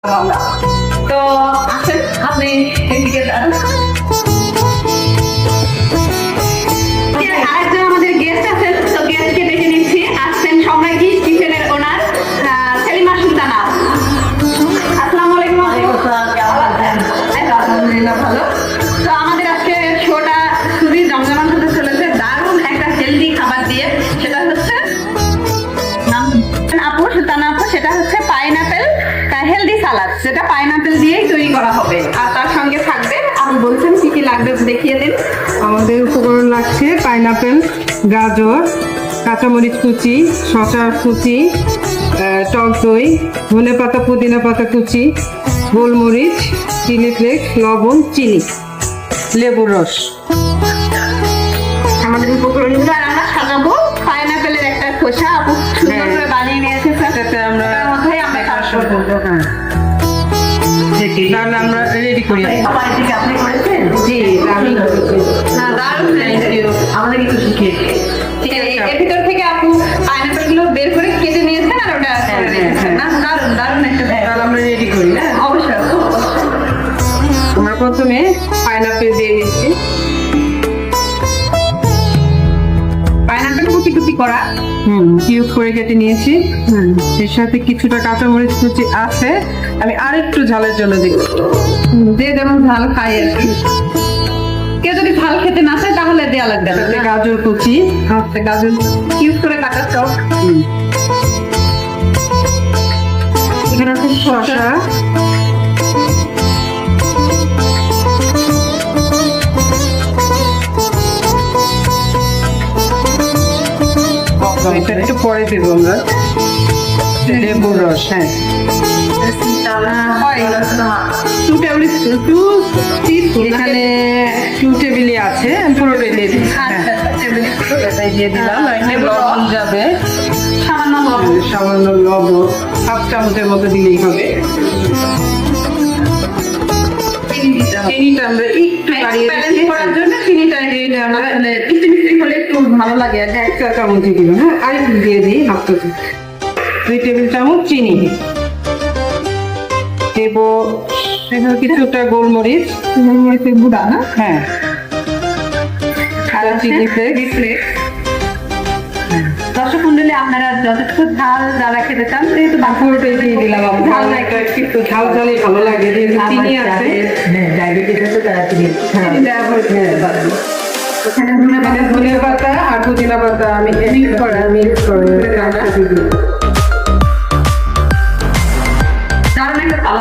তো আসেন আপনি এদিকে আরেকজন আমাদের গেস্ট আছেন, তো গেস্টকে ডেকে নিচ্ছি। আসছেন সম্রাজ্ঞী কিচেনের ওনার সেলিমা সুলতানা। আসসালামু আলাইকুম। আলহামদুলিল্লাহ ভালো। তো আমাদের আজকে শোটা খুবই জমজমাট হতে চলেছে দারুণ একটা হেলদি খাবার দিয়ে। সেটা হচ্ছে আপু সুলতানা আপু, সেটা হচ্ছে পাইনাপেল হেলদি সালাদ, যেটা পাইনাপেল দিয়েই তৈরি করা হবে। আর তার সঙ্গে থাকবে, আপনি বলছেন কি কি লাগবে দেখিয়ে দিন। আমাদের উপকরণ লাগছে পাইনাপেল, গাজর, কাঁচামরিচ কুচি, শসা কুচি, টক দই, ধনে পাতা পুদিনা পাতা কুচি, গোলমরিচ, চিলি ফ্লেক্স, লবণ, চিনি, লেবুর রস। আমাদের উপকরণগুলো আর আমরা সাজাবো পাইনাপেলের একটা খোসা আপু সুন্দর করে বানিয়ে নিয়েছে স্যার। যাতে আমরা তার মধ্যেই আমরা কাজ করবো। তাহলে আমরা রেডি করি। আপনি করেছেন? জি, আমি করেছি। হ্যাঁ, দারুণ আমাদের কিছু শিখিয়ে এর ভিতর থেকে আপু পাইনাপেল গুলো বের করে কেটে নিয়েছেন আর ওটা করে রেখেছেন না? দারুণ দারুণ একটা তাহলে আমরা রেডি করি না? অবশ্যই আমরা প্রথমে পাইনাপেল দিয়ে দিচ্ছি। পাইনাপেল কুচি কুচি করা কিউব করে কেটে নিয়েছি। এর সাথে কিছুটা কাঁচামরিচ কুচি আছে, আমি আরেকটু ঝালের জন্য দিচ্ছি। যে যেমন ঝাল খাই আর কি। কেউ যদি ঝাল খেতে না চায় তাহলে দেওয়া লাগবে না। গাজর কুচি, গাজর কিউব করে কাটা চপ, এখানে আছে শসা, এটা একটু পরে দেবো আমরা। লেবুর রস, হ্যাঁ, 2 টেবিল স্পুন। এখানে 2 টেবিলই আছে, আমি পুরোটাই দিয়ে দিচ্ছি। আচ্ছা, টেবিল স্পুন এটাই দিয়ে দিলাম। একটা লবণ যাবে, সামান্য লবণ। সামান্য লবণ 1/2 চামচের মতো দিলেই হবে। চিনিটা আমরা একটু বাড়িয়ে দিচ্ছি করার জন্য চিনিটা আমরা মিষ্টি মিষ্টি হলে একটু ভালো লাগে আর কি। 1 চা চামচ দিয়ে দিলাম। হ্যাঁ, আর একটু দিয়ে দিই 1/2 চা চামচ। 2 টেবিল চামচ চিনি দেব। এখানে কিছুটা গোলমরিচ, মরিচের গুঁড়া না? হ্যাঁ, আর চিলি ফ্লেক্স। দর্শক মন্ডলী, আপনারা যথেষ্ট ঝাল যারা খেতে চান যেহেতু পুরোটাই দিয়ে দিলাম। ঝাল একটা একটু ঝাল ঝালই ভালো লাগে, যেহেতু চিনি আছে। ডায়াবেটিস আছে তারা চিনি অ্যাভয়েড করতে পারেন। এখানে ধনে পাতা আর পুদিনা পাতা আমি মিক্স করে